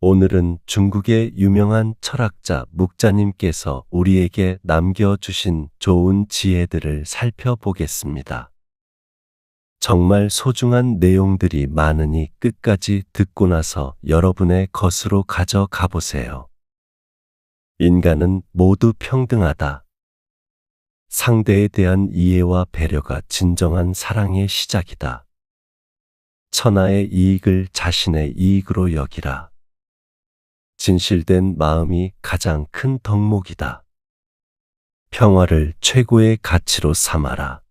오늘은 중국의 유명한 철학자 묵자님께서 우리에게 남겨주신 좋은 지혜들을 살펴보겠습니다. 정말 소중한 내용들이 많으니 끝까지 듣고 나서 여러분의 것으로 가져가 보세요. 인간은 모두 평등하다. 상대에 대한 이해와 배려가 진정한 사랑의 시작이다. 천하의 이익을 자신의 이익으로 여기라. 진실된 마음이 가장 큰 덕목이다. 평화를 최고의 가치로 삼아라.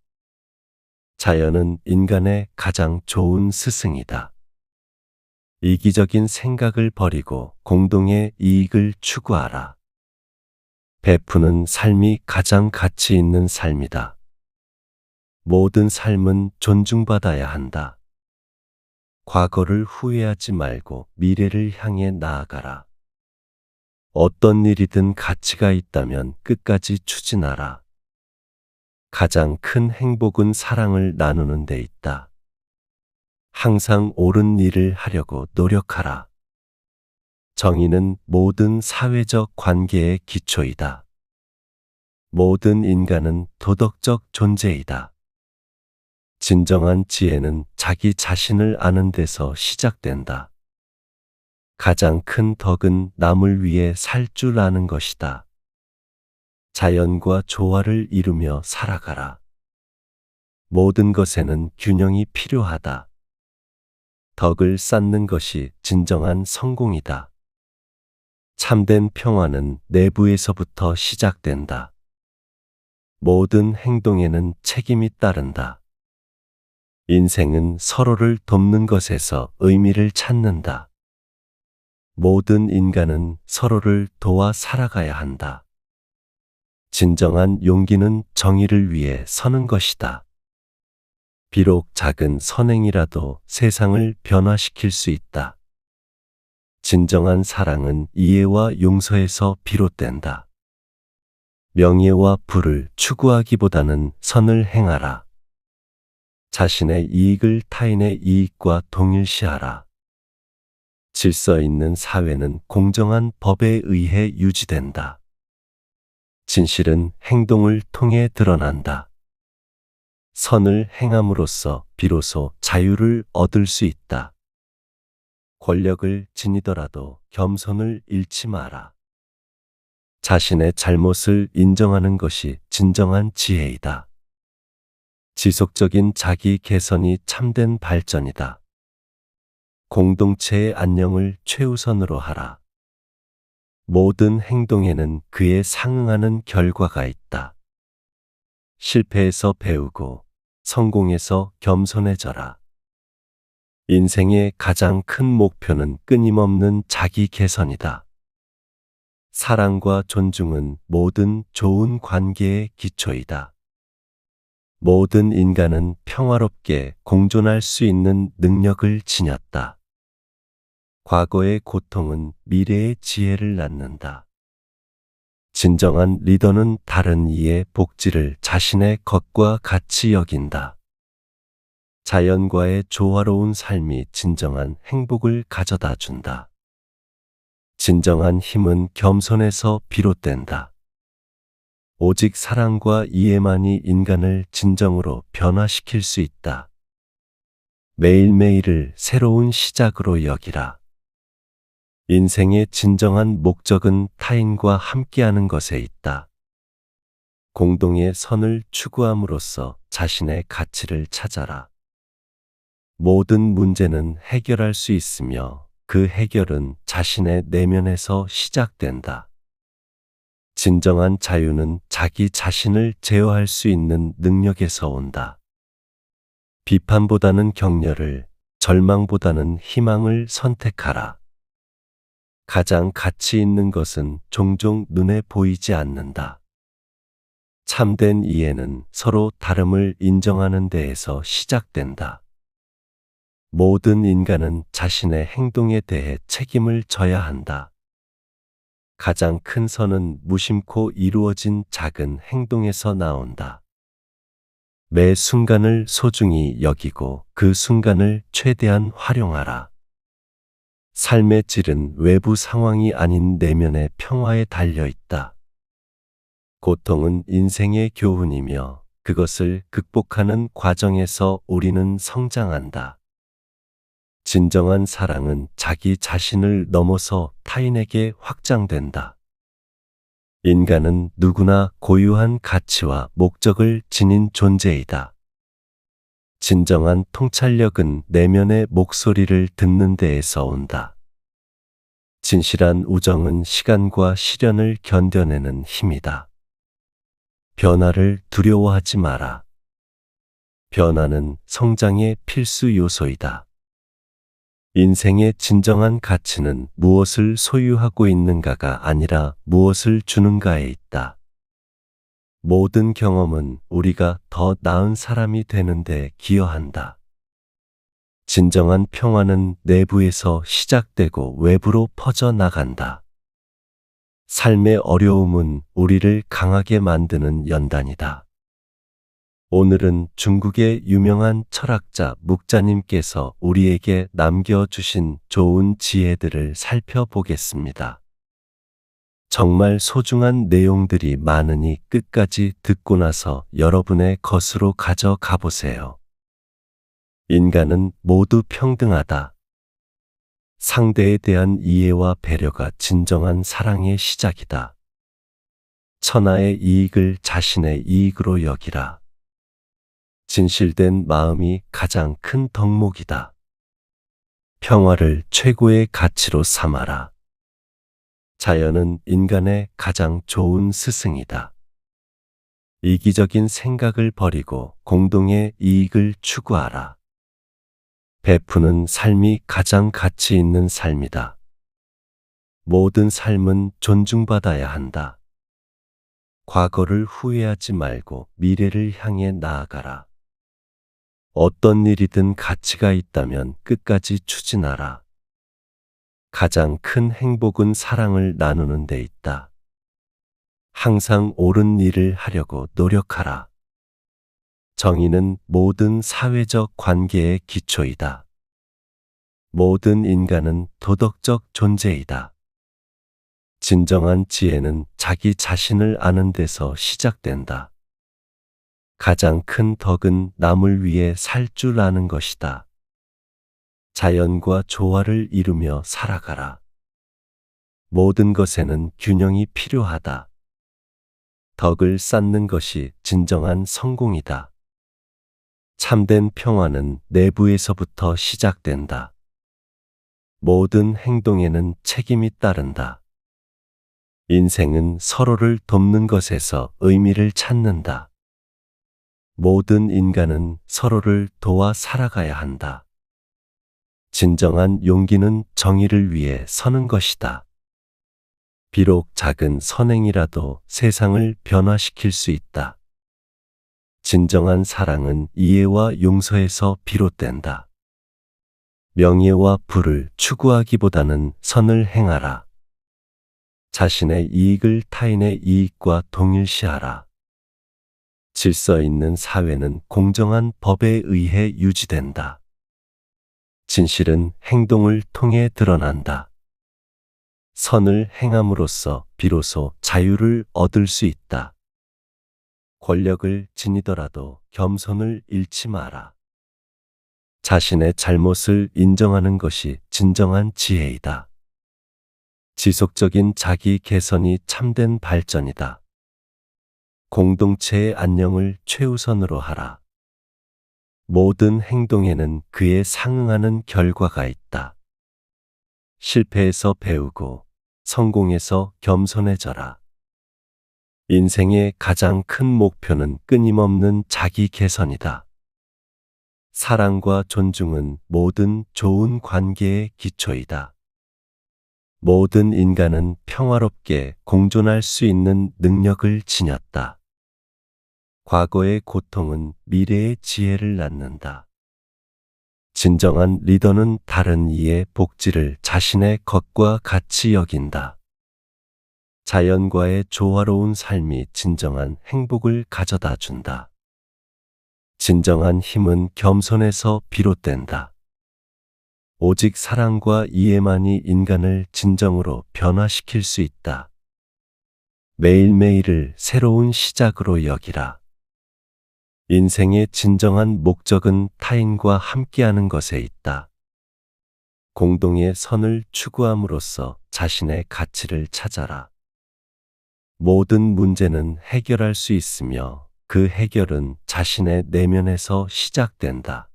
자연은 인간의 가장 좋은 스승이다. 이기적인 생각을 버리고 공동의 이익을 추구하라. 베푸는 삶이 가장 가치 있는 삶이다. 모든 삶은 존중받아야 한다. 과거를 후회하지 말고 미래를 향해 나아가라. 어떤 일이든 가치가 있다면 끝까지 추진하라. 가장 큰 행복은 사랑을 나누는 데 있다. 항상 옳은 일을 하려고 노력하라. 정의는 모든 사회적 관계의 기초이다. 모든 인간은 도덕적 존재이다. 진정한 지혜는 자기 자신을 아는 데서 시작된다. 가장 큰 덕은 남을 위해 살 줄 아는 것이다. 자연과 조화를 이루며 살아가라. 모든 것에는 균형이 필요하다. 덕을 쌓는 것이 진정한 성공이다. 참된 평화는 내부에서부터 시작된다. 모든 행동에는 책임이 따른다. 인생은 서로를 돕는 것에서 의미를 찾는다. 모든 인간은 서로를 도와 살아가야 한다. 진정한 용기는 정의를 위해 서는 것이다. 비록 작은 선행이라도 세상을 변화시킬 수 있다. 진정한 사랑은 이해와 용서에서 비롯된다. 명예와 부를 추구하기보다는 선을 행하라. 자신의 이익을 타인의 이익과 동일시하라. 질서 있는 사회는 공정한 법에 의해 유지된다. 진실은 행동을 통해 드러난다. 선을 행함으로써 비로소 자유를 얻을 수 있다. 권력을 지니더라도 겸손을 잃지 마라. 자신의 잘못을 인정하는 것이 진정한 지혜이다. 지속적인 자기 개선이 참된 발전이다. 공동체의 안녕을 최우선으로 하라. 모든 행동에는 그에 상응하는 결과가 있다. 실패에서 배우고 성공에서 겸손해져라. 인생의 가장 큰 목표는 끊임없는 자기 개선이다. 사랑과 존중은 모든 좋은 관계의 기초이다. 모든 인간은 평화롭게 공존할 수 있는 능력을 지녔다. 과거의 고통은 미래의 지혜를 낳는다. 진정한 리더는 다른 이의 복지를 자신의 것과 같이 여긴다. 자연과의 조화로운 삶이 진정한 행복을 가져다 준다. 진정한 힘은 겸손에서 비롯된다. 오직 사랑과 이해만이 인간을 진정으로 변화시킬 수 있다. 매일매일을 새로운 시작으로 여기라. 인생의 진정한 목적은 타인과 함께하는 것에 있다. 공동의 선을 추구함으로써 자신의 가치를 찾아라. 모든 문제는 해결할 수 있으며 그 해결은 자신의 내면에서 시작된다. 진정한 자유는 자기 자신을 제어할 수 있는 능력에서 온다. 비판보다는 격려를, 절망보다는 희망을 선택하라. 가장 가치 있는 것은 종종 눈에 보이지 않는다. 참된 이해는 서로 다름을 인정하는 데에서 시작된다. 모든 인간은 자신의 행동에 대해 책임을 져야 한다. 가장 큰 선은 무심코 이루어진 작은 행동에서 나온다. 매 순간을 소중히 여기고 그 순간을 최대한 활용하라. 삶의 질은 외부 상황이 아닌 내면의 평화에 달려 있다. 고통은 인생의 교훈이며 그것을 극복하는 과정에서 우리는 성장한다. 진정한 사랑은 자기 자신을 넘어서 타인에게 확장된다. 인간은 누구나 고유한 가치와 목적을 지닌 존재이다. 진정한 통찰력은 내면의 목소리를 듣는 데에서 온다. 진실한 우정은 시간과 시련을 견뎌내는 힘이다. 변화를 두려워하지 마라. 변화는 성장의 필수 요소이다. 인생의 진정한 가치는 무엇을 소유하고 있는가가 아니라 무엇을 주는가에 있다. 모든 경험은 우리가 더 나은 사람이 되는데 기여한다. 진정한 평화는 내부에서 시작되고 외부로 퍼져나간다. 삶의 어려움은 우리를 강하게 만드는 연단이다. 오늘은 중국의 유명한 철학자 묵자님께서 우리에게 남겨주신 좋은 지혜들을 살펴보겠습니다. 정말 소중한 내용들이 많으니 끝까지 듣고 나서 여러분의 것으로 가져가 보세요. 인간은 모두 평등하다. 상대에 대한 이해와 배려가 진정한 사랑의 시작이다. 천하의 이익을 자신의 이익으로 여기라. 진실된 마음이 가장 큰 덕목이다. 평화를 최고의 가치로 삼아라. 자연은 인간의 가장 좋은 스승이다. 이기적인 생각을 버리고 공동의 이익을 추구하라. 베푸는 삶이 가장 가치 있는 삶이다. 모든 삶은 존중받아야 한다. 과거를 후회하지 말고 미래를 향해 나아가라. 어떤 일이든 가치가 있다면 끝까지 추진하라. 가장 큰 행복은 사랑을 나누는 데 있다. 항상 옳은 일을 하려고 노력하라. 정의는 모든 사회적 관계의 기초이다. 모든 인간은 도덕적 존재이다. 진정한 지혜는 자기 자신을 아는 데서 시작된다. 가장 큰 덕은 남을 위해 살 줄 아는 것이다. 자연과 조화를 이루며 살아가라. 모든 것에는 균형이 필요하다. 덕을 쌓는 것이 진정한 성공이다. 참된 평화는 내부에서부터 시작된다. 모든 행동에는 책임이 따른다. 인생은 서로를 돕는 것에서 의미를 찾는다. 모든 인간은 서로를 도와 살아가야 한다. 진정한 용기는 정의를 위해 서는 것이다. 비록 작은 선행이라도 세상을 변화시킬 수 있다. 진정한 사랑은 이해와 용서에서 비롯된다. 명예와 부를 추구하기보다는 선을 행하라. 자신의 이익을 타인의 이익과 동일시하라. 질서 있는 사회는 공정한 법에 의해 유지된다. 진실은 행동을 통해 드러난다. 선을 행함으로써 비로소 자유를 얻을 수 있다. 권력을 지니더라도 겸손을 잃지 마라. 자신의 잘못을 인정하는 것이 진정한 지혜이다. 지속적인 자기 개선이 참된 발전이다. 공동체의 안녕을 최우선으로 하라. 모든 행동에는 그에 상응하는 결과가 있다. 실패에서 배우고 성공에서 겸손해져라. 인생의 가장 큰 목표는 끊임없는 자기 개선이다. 사랑과 존중은 모든 좋은 관계의 기초이다. 모든 인간은 평화롭게 공존할 수 있는 능력을 지녔다. 과거의 고통은 미래의 지혜를 낳는다. 진정한 리더는 다른 이의 복지를 자신의 것과 같이 여긴다. 자연과의 조화로운 삶이 진정한 행복을 가져다 준다. 진정한 힘은 겸손에서 비롯된다. 오직 사랑과 이해만이 인간을 진정으로 변화시킬 수 있다. 매일매일을 새로운 시작으로 여기라. 인생의 진정한 목적은 타인과 함께하는 것에 있다. 공동의 선을 추구함으로써 자신의 가치를 찾아라. 모든 문제는 해결할 수 있으며 그 해결은 자신의 내면에서 시작된다.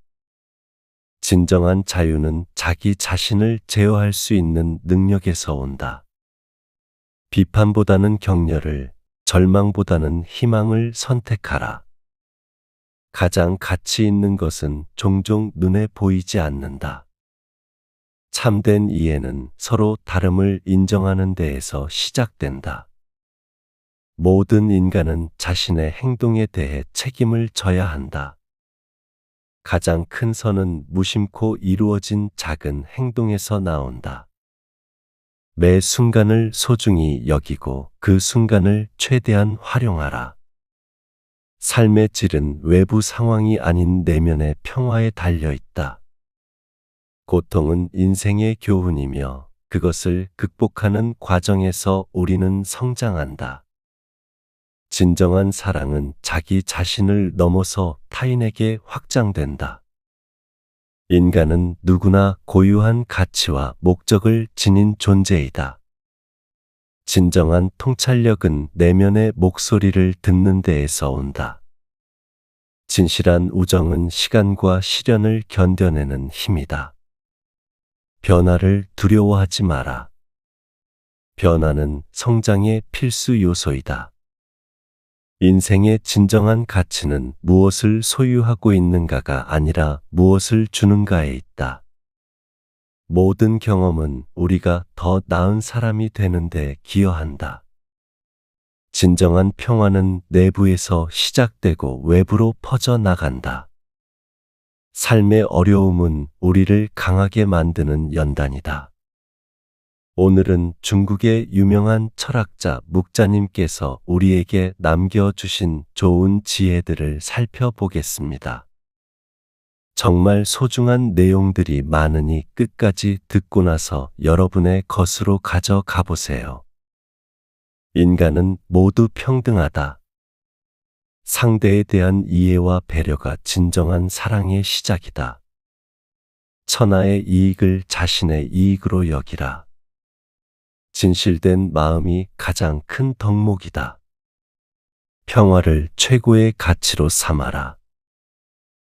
진정한 자유는 자기 자신을 제어할 수 있는 능력에서 온다. 비판보다는 격려를, 절망보다는 희망을 선택하라. 가장 가치 있는 것은 종종 눈에 보이지 않는다. 참된 이해는 서로 다름을 인정하는 데에서 시작된다. 모든 인간은 자신의 행동에 대해 책임을 져야 한다. 가장 큰 선은 무심코 이루어진 작은 행동에서 나온다. 매 순간을 소중히 여기고 그 순간을 최대한 활용하라. 삶의 질은 외부 상황이 아닌 내면의 평화에 달려 있다. 고통은 인생의 교훈이며 그것을 극복하는 과정에서 우리는 성장한다. 진정한 사랑은 자기 자신을 넘어서 타인에게 확장된다. 인간은 누구나 고유한 가치와 목적을 지닌 존재이다. 진정한 통찰력은 내면의 목소리를 듣는 데에서 온다. 진실한 우정은 시간과 시련을 견뎌내는 힘이다. 변화를 두려워하지 마라. 변화는 성장의 필수 요소이다. 인생의 진정한 가치는 무엇을 소유하고 있는가가 아니라 무엇을 주는가에 있다. 모든 경험은 우리가 더 나은 사람이 되는데 기여한다. 진정한 평화는 내부에서 시작되고 외부로 퍼져나간다. 삶의 어려움은 우리를 강하게 만드는 연단이다. 오늘은 중국의 유명한 철학자 묵자님께서 우리에게 남겨주신 좋은 지혜들을 살펴보겠습니다. 정말 소중한 내용들이 많으니 끝까지 듣고 나서 여러분의 것으로 가져가 보세요. 인간은 모두 평등하다. 상대에 대한 이해와 배려가 진정한 사랑의 시작이다. 천하의 이익을 자신의 이익으로 여기라. 진실된 마음이 가장 큰 덕목이다. 평화를 최고의 가치로 삼아라.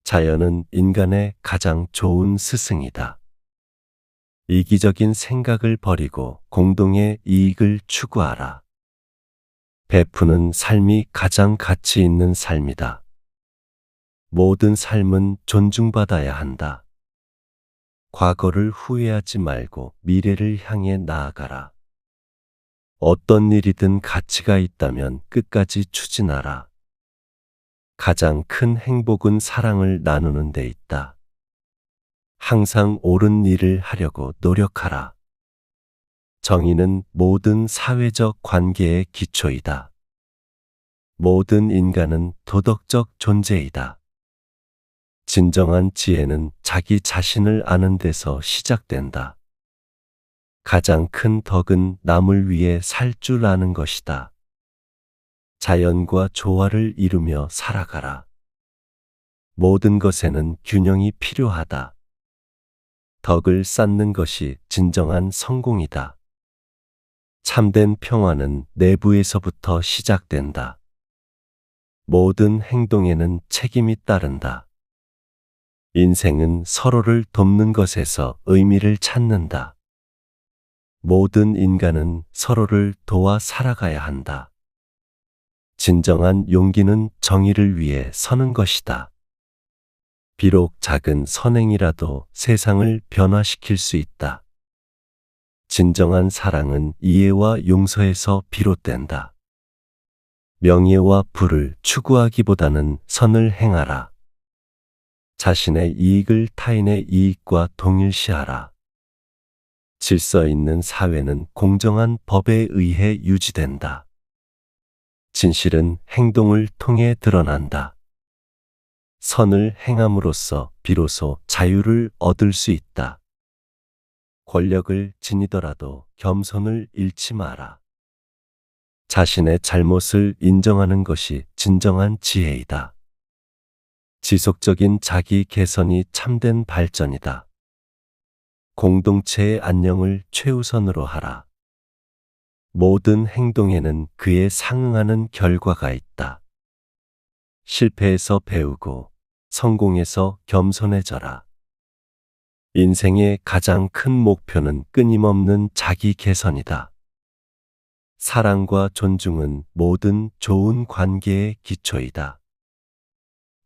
자연은 인간의 가장 좋은 스승이다. 이기적인 생각을 버리고 공동의 이익을 추구하라. 베푸는 삶이 가장 가치 있는 삶이다. 모든 삶은 존중받아야 한다. 과거를 후회하지 말고 미래를 향해 나아가라. 어떤 일이든 가치가 있다면 끝까지 추진하라. 가장 큰 행복은 사랑을 나누는 데 있다. 항상 옳은 일을 하려고 노력하라. 정의는 모든 사회적 관계의 기초이다. 모든 인간은 도덕적 존재이다. 진정한 지혜는 자기 자신을 아는 데서 시작된다. 가장 큰 덕은 남을 위해 살 줄 아는 것이다. 자연과 조화를 이루며 살아가라. 모든 것에는 균형이 필요하다. 덕을 쌓는 것이 진정한 성공이다. 참된 평화는 내부에서부터 시작된다. 모든 행동에는 책임이 따른다. 인생은 서로를 돕는 것에서 의미를 찾는다. 모든 인간은 서로를 도와 살아가야 한다. 진정한 용기는 정의를 위해 서는 것이다. 비록 작은 선행이라도 세상을 변화시킬 수 있다. 진정한 사랑은 이해와 용서에서 비롯된다. 명예와 부를 추구하기보다는 선을 행하라. 자신의 이익을 타인의 이익과 동일시하라. 질서 있는 사회는 공정한 법에 의해 유지된다. 진실은 행동을 통해 드러난다. 선을 행함으로써 비로소 자유를 얻을 수 있다. 권력을 지니더라도 겸손을 잃지 마라. 자신의 잘못을 인정하는 것이 진정한 지혜이다. 지속적인 자기 개선이 참된 발전이다. 공동체의 안녕을 최우선으로 하라. 모든 행동에는 그에 상응하는 결과가 있다. 실패에서 배우고 성공에서 겸손해져라. 인생의 가장 큰 목표는 끊임없는 자기 개선이다. 사랑과 존중은 모든 좋은 관계의 기초이다.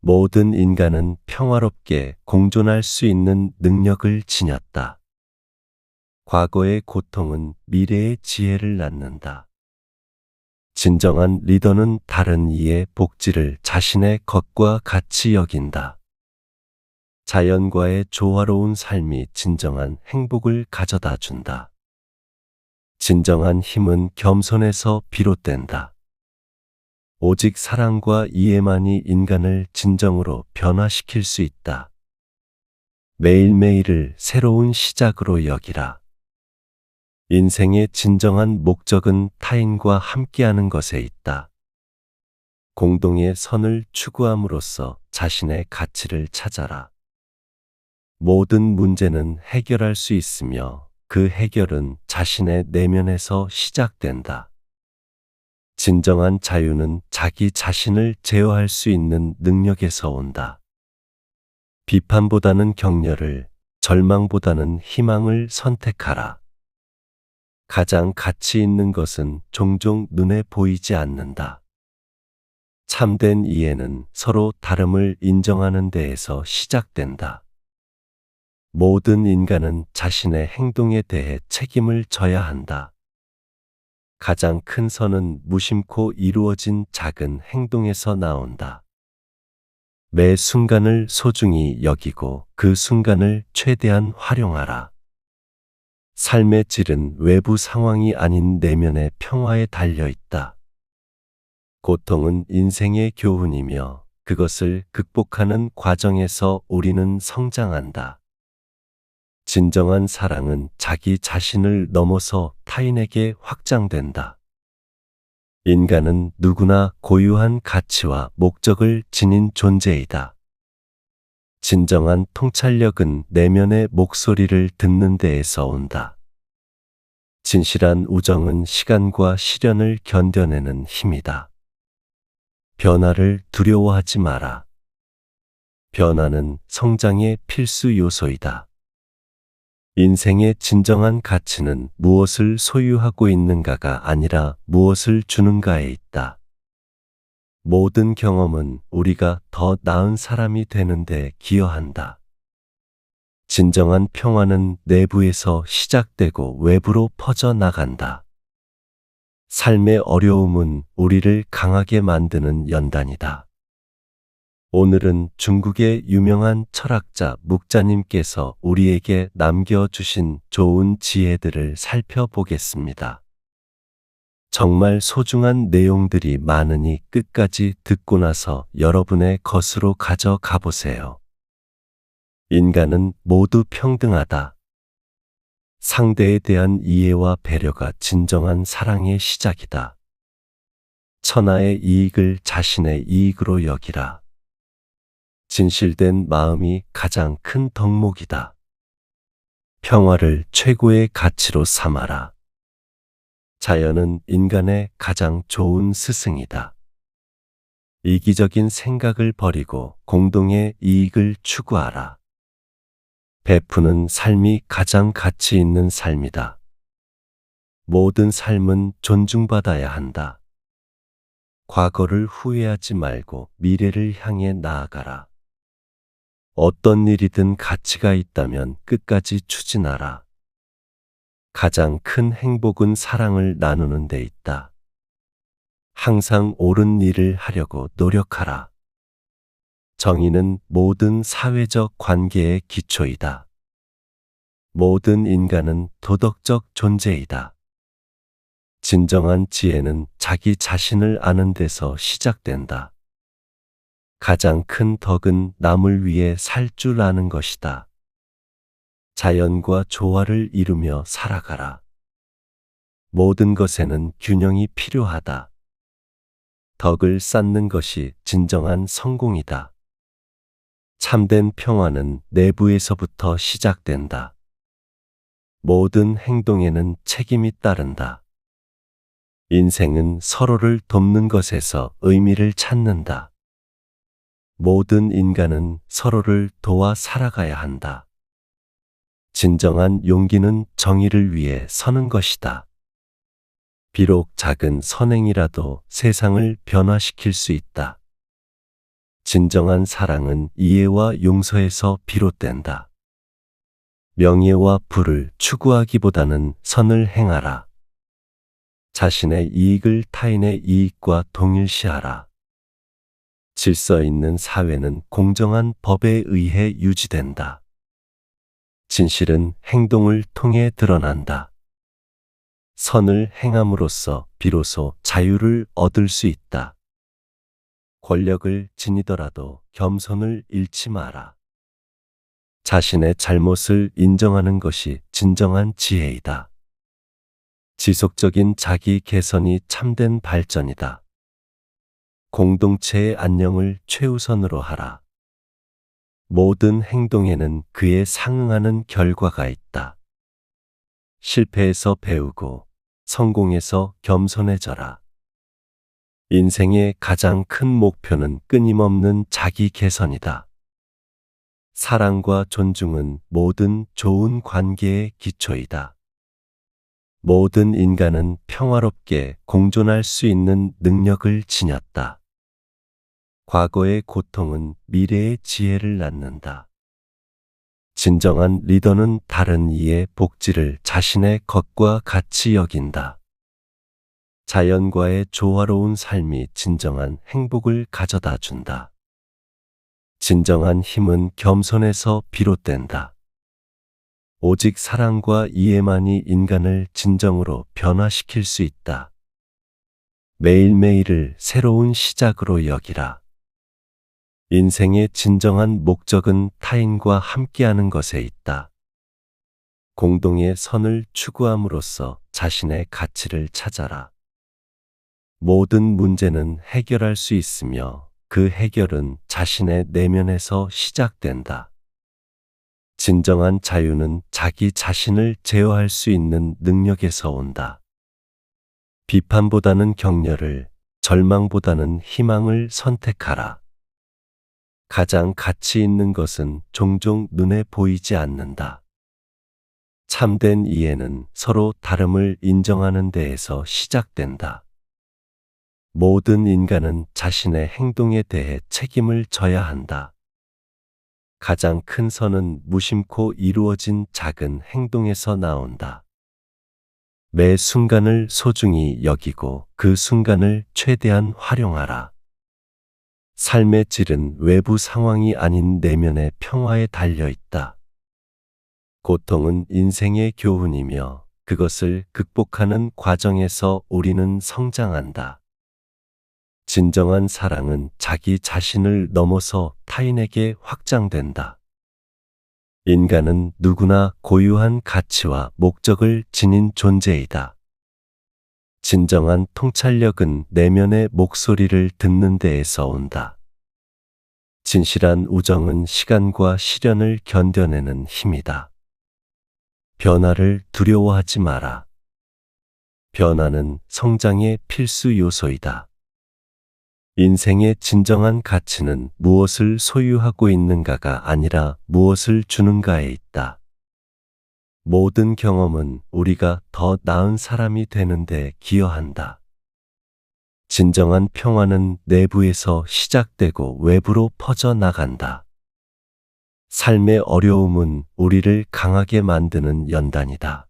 모든 인간은 평화롭게 공존할 수 있는 능력을 지녔다. 과거의 고통은 미래의 지혜를 낳는다. 진정한 리더는 다른 이의 복지를 자신의 것과 같이 여긴다. 자연과의 조화로운 삶이 진정한 행복을 가져다 준다. 진정한 힘은 겸손에서 비롯된다. 오직 사랑과 이해만이 인간을 진정으로 변화시킬 수 있다. 매일매일을 새로운 시작으로 여기라. 인생의 진정한 목적은 타인과 함께하는 것에 있다. 공동의 선을 추구함으로써 자신의 가치를 찾아라. 모든 문제는 해결할 수 있으며 그 해결은 자신의 내면에서 시작된다. 진정한 자유는 자기 자신을 제어할 수 있는 능력에서 온다. 비판보다는 격려를, 절망보다는 희망을 선택하라. 가장 가치 있는 것은 종종 눈에 보이지 않는다. 참된 이해는 서로 다름을 인정하는 데에서 시작된다. 모든 인간은 자신의 행동에 대해 책임을 져야 한다. 가장 큰 선은 무심코 이루어진 작은 행동에서 나온다. 매 순간을 소중히 여기고 그 순간을 최대한 활용하라. 삶의 질은 외부 상황이 아닌 내면의 평화에 달려 있다. 고통은 인생의 교훈이며 그것을 극복하는 과정에서 우리는 성장한다. 진정한 사랑은 자기 자신을 넘어서 타인에게 확장된다. 인간은 누구나 고유한 가치와 목적을 지닌 존재이다. 진정한 통찰력은 내면의 목소리를 듣는 데에서 온다. 진실한 우정은 시간과 시련을 견뎌내는 힘이다. 변화를 두려워하지 마라. 변화는 성장의 필수 요소이다. 인생의 진정한 가치는 무엇을 소유하고 있는가가 아니라 무엇을 주는가에 있다. 모든 경험은 우리가 더 나은 사람이 되는데 기여한다. 진정한 평화는 내부에서 시작되고 외부로 퍼져나간다. 삶의 어려움은 우리를 강하게 만드는 연단이다. 오늘은 중국의 유명한 철학자 묵자님께서 우리에게 남겨주신 좋은 지혜들을 살펴보겠습니다. 정말 소중한 내용들이 많으니 끝까지 듣고 나서 여러분의 것으로 가져가 보세요. 인간은 모두 평등하다. 상대에 대한 이해와 배려가 진정한 사랑의 시작이다. 천하의 이익을 자신의 이익으로 여기라. 진실된 마음이 가장 큰 덕목이다. 평화를 최고의 가치로 삼아라. 자연은 인간의 가장 좋은 스승이다. 이기적인 생각을 버리고 공동의 이익을 추구하라. 베푸는 삶이 가장 가치 있는 삶이다. 모든 삶은 존중받아야 한다. 과거를 후회하지 말고 미래를 향해 나아가라. 어떤 일이든 가치가 있다면 끝까지 추진하라. 가장 큰 행복은 사랑을 나누는 데 있다. 항상 옳은 일을 하려고 노력하라. 정의는 모든 사회적 관계의 기초이다. 모든 인간은 도덕적 존재이다. 진정한 지혜는 자기 자신을 아는 데서 시작된다. 가장 큰 덕은 남을 위해 살 줄 아는 것이다. 자연과 조화를 이루며 살아가라. 모든 것에는 균형이 필요하다. 덕을 쌓는 것이 진정한 성공이다. 참된 평화는 내부에서부터 시작된다. 모든 행동에는 책임이 따른다. 인생은 서로를 돕는 것에서 의미를 찾는다. 모든 인간은 서로를 도와 살아가야 한다. 진정한 용기는 정의를 위해 서는 것이다. 비록 작은 선행이라도 세상을 변화시킬 수 있다. 진정한 사랑은 이해와 용서에서 비롯된다. 명예와 부를 추구하기보다는 선을 행하라. 자신의 이익을 타인의 이익과 동일시하라. 질서 있는 사회는 공정한 법에 의해 유지된다. 진실은 행동을 통해 드러난다. 선을 행함으로써 비로소 자유를 얻을 수 있다. 권력을 지니더라도 겸손을 잃지 마라. 자신의 잘못을 인정하는 것이 진정한 지혜이다. 지속적인 자기 개선이 참된 발전이다. 공동체의 안녕을 최우선으로 하라. 모든 행동에는 그에 상응하는 결과가 있다. 실패에서 배우고 성공에서 겸손해져라. 인생의 가장 큰 목표는 끊임없는 자기 개선이다. 사랑과 존중은 모든 좋은 관계의 기초이다. 모든 인간은 평화롭게 공존할 수 있는 능력을 지녔다. 과거의 고통은 미래의 지혜를 낳는다. 진정한 리더는 다른 이의 복지를 자신의 것과 같이 여긴다. 자연과의 조화로운 삶이 진정한 행복을 가져다 준다. 진정한 힘은 겸손에서 비롯된다. 오직 사랑과 이해만이 인간을 진정으로 변화시킬 수 있다. 매일매일을 새로운 시작으로 여기라. 인생의 진정한 목적은 타인과 함께하는 것에 있다. 공동의 선을 추구함으로써 자신의 가치를 찾아라. 모든 문제는 해결할 수 있으며 그 해결은 자신의 내면에서 시작된다. 진정한 자유는 자기 자신을 제어할 수 있는 능력에서 온다. 비판보다는 격려를, 절망보다는 희망을 선택하라. 가장 가치 있는 것은 종종 눈에 보이지 않는다. 참된 이해는 서로 다름을 인정하는 데에서 시작된다. 모든 인간은 자신의 행동에 대해 책임을 져야 한다. 가장 큰 선은 무심코 이루어진 작은 행동에서 나온다. 매 순간을 소중히 여기고 그 순간을 최대한 활용하라. 삶의 질은 외부 상황이 아닌 내면의 평화에 달려 있다. 고통은 인생의 교훈이며 그것을 극복하는 과정에서 우리는 성장한다. 진정한 사랑은 자기 자신을 넘어서 타인에게 확장된다. 인간은 누구나 고유한 가치와 목적을 지닌 존재이다. 진정한 통찰력은 내면의 목소리를 듣는 데에서 온다. 진실한 우정은 시간과 시련을 견뎌내는 힘이다. 변화를 두려워하지 마라. 변화는 성장의 필수 요소이다. 인생의 진정한 가치는 무엇을 소유하고 있는가가 아니라 무엇을 주는가에 있다. 모든 경험은 우리가 더 나은 사람이 되는 데 기여한다. 진정한 평화는 내부에서 시작되고 외부로 퍼져나간다. 삶의 어려움은 우리를 강하게 만드는 연단이다.